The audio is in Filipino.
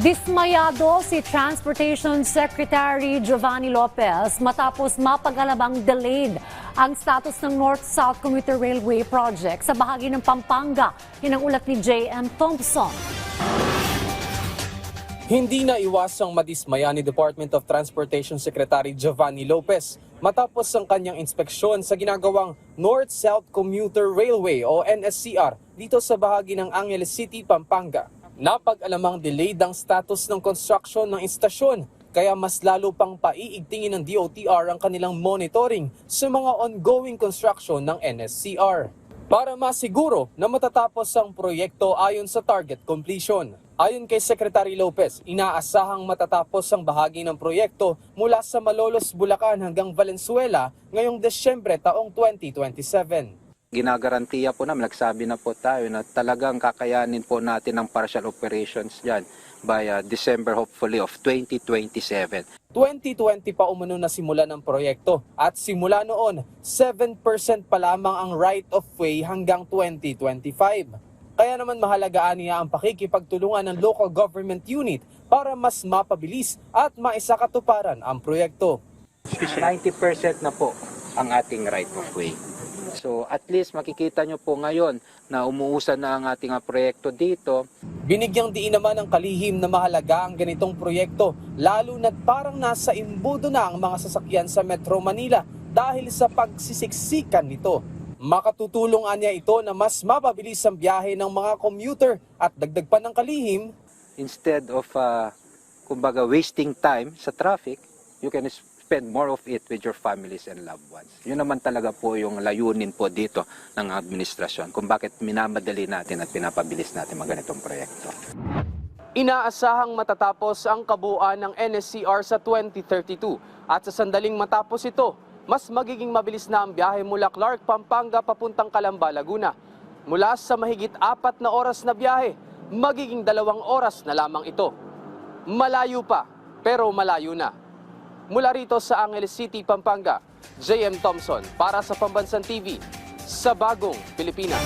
Dismayado si Transportation Secretary Giovanni Lopez matapos mapag-alabang delayed ang status ng North-South Commuter Railway Project sa bahagi ng Pampanga. Yan ang ulat ni J.M. Thompson. Hindi na iwasang madismaya ni Department of Transportation Secretary Giovanni Lopez matapos ang kanyang inspeksyon sa ginagawang North-South Commuter Railway o NSCR dito sa bahagi ng Angeles City, Pampanga. Napag-alamang delayed ang status ng construction ng istasyon kaya mas lalo pang paiigtingin ng DOTR ang kanilang monitoring sa mga ongoing construction ng NSCR para masiguro na matatapos ang proyekto ayon sa target completion. Ayon kay Secretary Lopez, inaasahang matatapos ang bahagi ng proyekto mula sa Malolos, Bulacan hanggang Valenzuela ngayong Desyembre taong 2027. Ginagarantiya po namin, nagsabi na po tayo na talagang kakayanin po natin ang partial operations dyan by December hopefully of 2027. 2020 pa umano na simula ng proyekto at simula noon, 7% pa lamang ang right of way hanggang 2025. Kaya naman mahalagaan niya ang pakikipagtulungan ng local government unit para mas mapabilis at maisakatuparan ang proyekto. 90% na po ang ating right of way. So at least makikita nyo po ngayon na umuusan na ang ating proyekto dito. Binigyang diin naman ng kalihim na mahalaga ang ganitong proyekto lalo na't parang nasa imbudo na ang mga sasakyan sa Metro Manila dahil sa pagsisiksikan nito. Makatutulong niya ito na mas mapabilis ang biyahe ng mga commuter at dagdag pa ng kalihim. Instead of kumbaga wasting time sa traffic, you can spend more of it with your families and loved ones. Yun naman talaga po yung layunin po dito ng administrasyon kung bakit minamadali natin at pinapabilis natin mga ganitong proyekto. Inaasahang matatapos ang kabuuan ng NSCR sa 2032 at sa sandaling matapos ito, mas magiging mabilis na ang biyahe mula Clark, Pampanga papuntang Calamba, Laguna. Mula sa mahigit 4 na oras na biyahe, magiging 2 oras na lamang ito. Malayo pa, pero malayo na. Mula rito sa Angeles City, Pampanga, J.M. Thompson para sa Pambansang TV sa Bagong Pilipinas.